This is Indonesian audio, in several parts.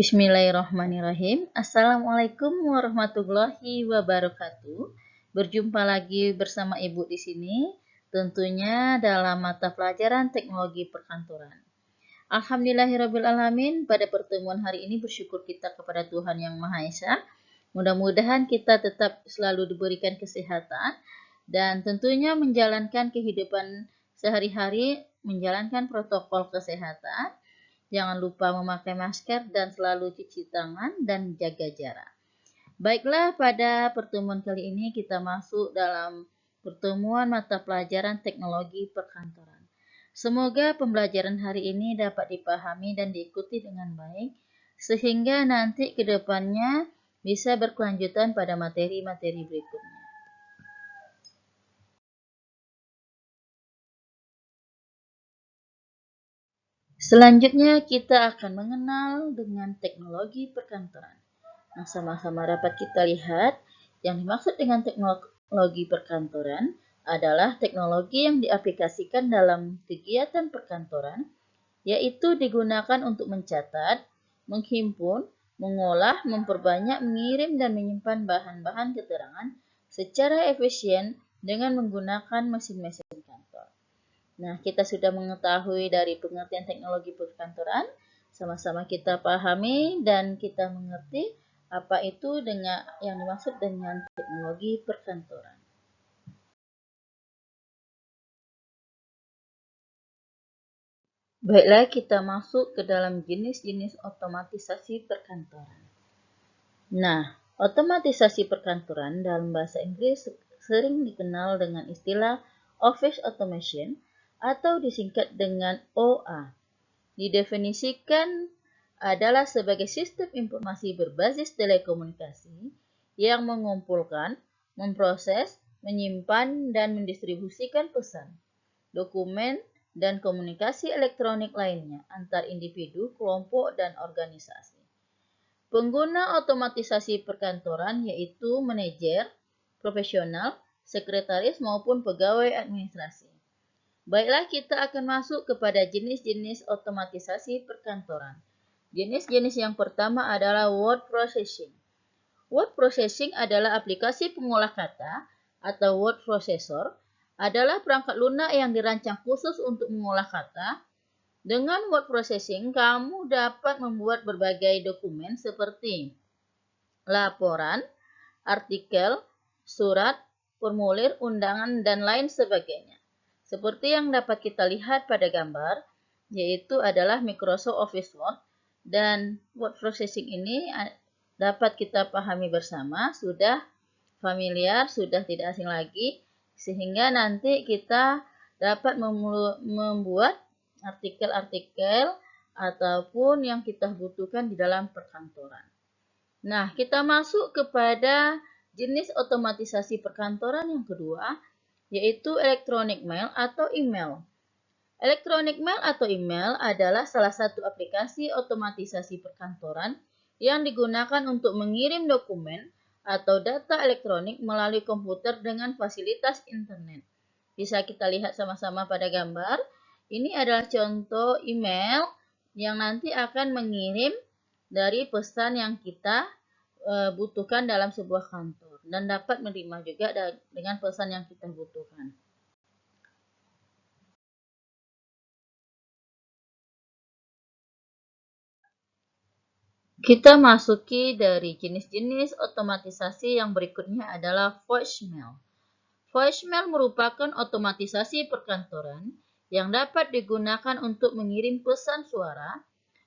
Bismillahirrahmanirrahim. Assalamualaikum warahmatullahi wabarakatuh. Berjumpa lagi bersama Ibu di sini, tentunya dalam mata pelajaran teknologi perkantoran. Alhamdulillahirrabbilalamin, pada pertemuan hari ini bersyukur kita kepada Tuhan Yang Maha Esa. Mudah-mudahan kita tetap selalu diberikan kesehatan dan tentunya menjalankan kehidupan sehari-hari, menjalankan protokol kesehatan. Jangan lupa memakai masker dan selalu cuci tangan dan jaga jarak. Baiklah, pada pertemuan kali ini kita masuk dalam pertemuan mata pelajaran teknologi perkantoran. Semoga pembelajaran hari ini dapat dipahami dan diikuti dengan baik, sehingga nanti ke depannya bisa berkelanjutan pada materi-materi berikutnya. Selanjutnya kita akan mengenal dengan teknologi perkantoran. Nah, sama-sama dapat kita lihat yang dimaksud dengan teknologi perkantoran adalah teknologi yang diaplikasikan dalam kegiatan perkantoran, yaitu digunakan untuk mencatat, menghimpun, mengolah, memperbanyak, mengirim, dan menyimpan bahan-bahan keterangan secara efisien dengan menggunakan mesin-mesin kantor. Nah, kita sudah mengetahui dari pengertian teknologi perkantoran, sama-sama kita pahami dan kita mengerti apa itu dengan yang dimaksud dengan teknologi perkantoran. Baiklah, kita masuk ke dalam jenis-jenis otomatisasi perkantoran. Nah, otomatisasi perkantoran dalam bahasa Inggris sering dikenal dengan istilah Office Automation atau disingkat dengan OA. Didefinisikan adalah sebagai sistem informasi berbasis telekomunikasi yang mengumpulkan, memproses, menyimpan, dan mendistribusikan pesan, dokumen, dan komunikasi elektronik lainnya antar individu, kelompok, dan organisasi. Pengguna otomatisasi perkantoran yaitu manajer, profesional, sekretaris, maupun pegawai administrasi. Baiklah, kita akan masuk kepada jenis-jenis otomatisasi perkantoran. Jenis-jenis yang pertama adalah word processing. Word processing adalah aplikasi pengolah kata atau word processor, adalah perangkat lunak yang dirancang khusus untuk mengolah kata. Dengan word processing, kamu dapat membuat berbagai dokumen seperti laporan, artikel, surat, formulir, undangan, dan lain sebagainya. Seperti yang dapat kita lihat pada gambar, yaitu adalah Microsoft Office Word, dan word processing ini dapat kita pahami bersama, sudah familiar, sudah tidak asing lagi, sehingga nanti kita dapat membuat artikel-artikel ataupun yang kita butuhkan di dalam perkantoran. Nah, kita masuk kepada jenis otomatisasi perkantoran yang kedua, yaitu electronic mail atau email. Electronic mail atau email adalah salah satu aplikasi otomatisasi perkantoran yang digunakan untuk mengirim dokumen atau data elektronik melalui komputer dengan fasilitas internet. Bisa kita lihat sama-sama pada gambar. Ini adalah contoh email yang nanti akan mengirim dari pesan yang kita butuhkan dalam sebuah kantor dan dapat menerima juga dengan pesan yang kita butuhkan. Kita masuki dari jenis-jenis otomatisasi yang berikutnya adalah voicemail. Voicemail merupakan otomatisasi perkantoran yang dapat digunakan untuk mengirim pesan suara,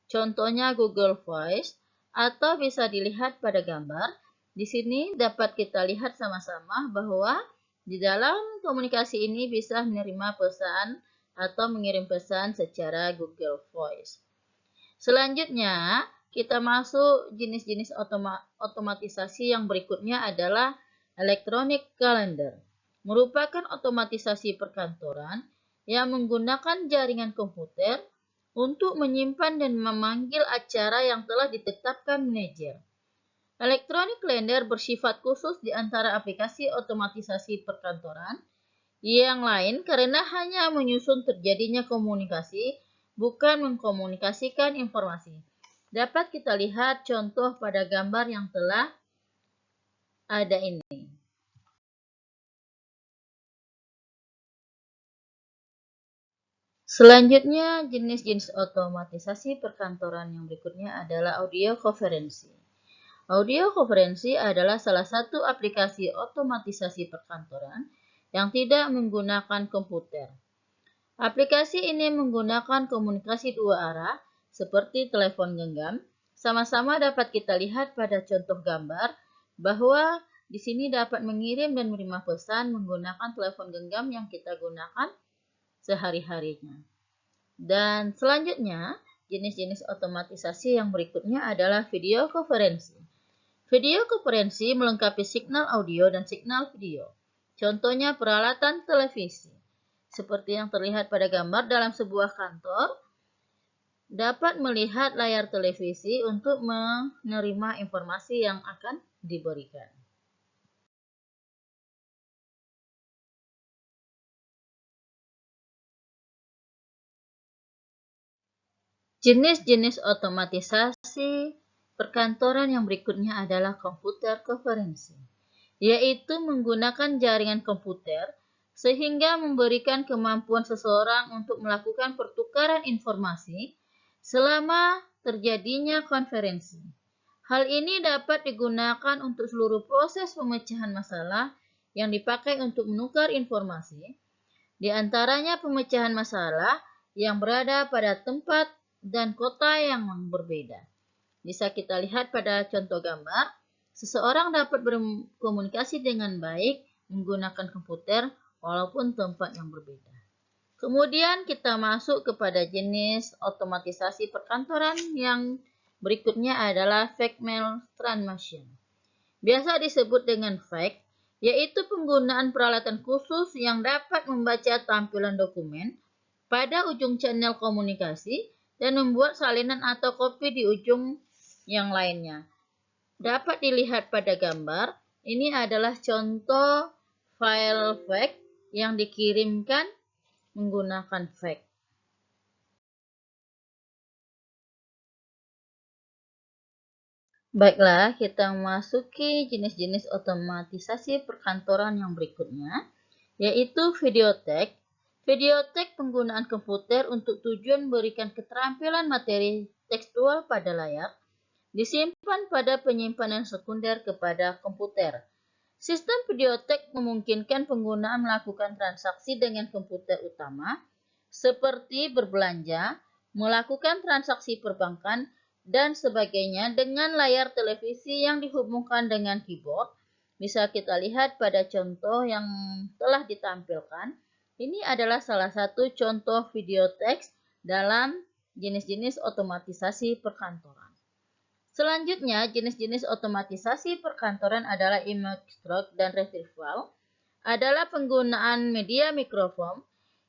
contohnya Google Voice, atau bisa dilihat pada gambar. Di sini dapat kita lihat sama-sama bahwa di dalam komunikasi ini bisa menerima pesan atau mengirim pesan secara Google Voice. Selanjutnya, kita masuk jenis-jenis otomatisasi yang berikutnya adalah electronic calendar. Merupakan otomatisasi perkantoran yang menggunakan jaringan komputer untuk menyimpan dan memanggil acara yang telah ditetapkan manajer. Electronic calendar bersifat khusus di antara aplikasi otomatisasi perkantoran yang lain karena hanya menyusun terjadinya komunikasi, bukan mengkomunikasikan informasi. Dapat kita lihat contoh pada gambar yang telah ada ini. Selanjutnya, jenis-jenis otomatisasi perkantoran yang berikutnya adalah audio konferensi. Audio konferensi adalah salah satu aplikasi otomatisasi perkantoran yang tidak menggunakan komputer. Aplikasi ini menggunakan komunikasi dua arah seperti telepon genggam. Sama-sama dapat kita lihat pada contoh gambar bahwa di sini dapat mengirim dan menerima pesan menggunakan telepon genggam yang kita gunakan sehari-harinya. Dan selanjutnya, jenis-jenis otomatisasi yang berikutnya adalah video konferensi. Video konferensi melengkapi signal audio dan signal video. Contohnya peralatan televisi. Seperti yang terlihat pada gambar dalam sebuah kantor, dapat melihat layar televisi untuk menerima informasi yang akan diberikan. Jenis-jenis otomatisasi perkantoran yang berikutnya adalah komputer konferensi, yaitu menggunakan jaringan komputer sehingga memberikan kemampuan seseorang untuk melakukan pertukaran informasi selama terjadinya konferensi. Hal ini dapat digunakan untuk seluruh proses pemecahan masalah yang dipakai untuk menukar informasi, di antaranya pemecahan masalah yang berada pada tempat dan kota yang berbeda. Bisa kita lihat pada contoh gambar, seseorang dapat berkomunikasi dengan baik menggunakan komputer walaupun tempat yang berbeda. Kemudian kita masuk kepada jenis otomatisasi perkantoran yang berikutnya adalah fax mail transmission. Biasa disebut dengan fax, yaitu penggunaan peralatan khusus yang dapat membaca tampilan dokumen pada ujung channel komunikasi dan membuat salinan atau kopi di ujung yang lainnya. Dapat dilihat pada gambar, ini adalah contoh file fax yang dikirimkan menggunakan fax. Baiklah, kita memasuki jenis-jenis otomatisasi perkantoran yang berikutnya, yaitu videotek. Videotek penggunaan komputer untuk tujuan memberikan keterampilan materi tekstual pada layar, disimpan pada penyimpanan sekunder kepada komputer. Sistem videotek memungkinkan pengguna melakukan transaksi dengan komputer utama, seperti berbelanja, melakukan transaksi perbankan, dan sebagainya dengan layar televisi yang dihubungkan dengan keyboard. Bisa kita lihat pada contoh yang telah ditampilkan. Ini adalah salah satu contoh video teks dalam jenis-jenis otomatisasi perkantoran. Selanjutnya, jenis-jenis otomatisasi perkantoran adalah image extract dan retrieval. Adalah penggunaan media mikrofilm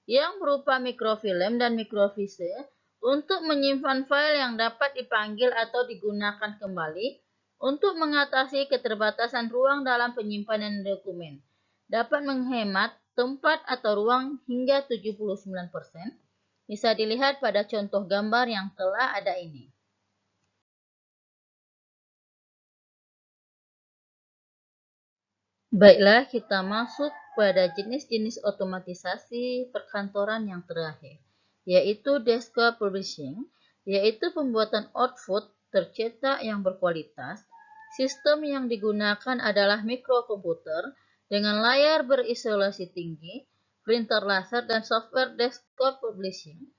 yang berupa mikrofilm dan mikrofiche untuk menyimpan file yang dapat dipanggil atau digunakan kembali untuk mengatasi keterbatasan ruang dalam penyimpanan dokumen. Dapat menghemat tempat atau ruang hingga 79%. Bisa dilihat pada contoh gambar yang telah ada ini. Baiklah, kita masuk pada jenis-jenis otomatisasi perkantoran yang terakhir, yaitu desktop publishing, yaitu pembuatan output tercetak yang berkualitas. Sistem yang digunakan adalah mikrokomputer dengan layar berisolasi tinggi, printer laser, dan software desktop publishing.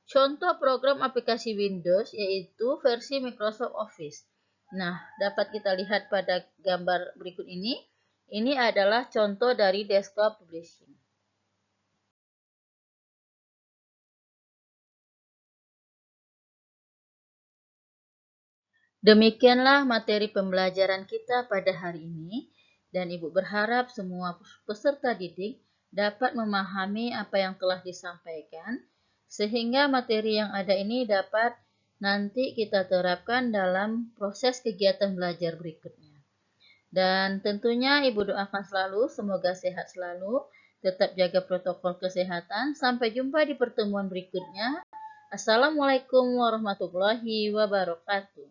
Contoh program aplikasi Windows yaitu versi Microsoft Office. Nah, dapat kita lihat pada gambar berikut ini. Ini adalah contoh dari desktop publishing. Demikianlah materi pembelajaran kita pada hari ini, dan Ibu berharap semua peserta didik dapat memahami apa yang telah disampaikan, sehingga materi yang ada ini dapat nanti kita terapkan dalam proses kegiatan belajar berikutnya. Dan tentunya Ibu doakan selalu, semoga sehat selalu, tetap jaga protokol kesehatan. Sampai jumpa di pertemuan berikutnya. Assalamualaikum warahmatullahi wabarakatuh.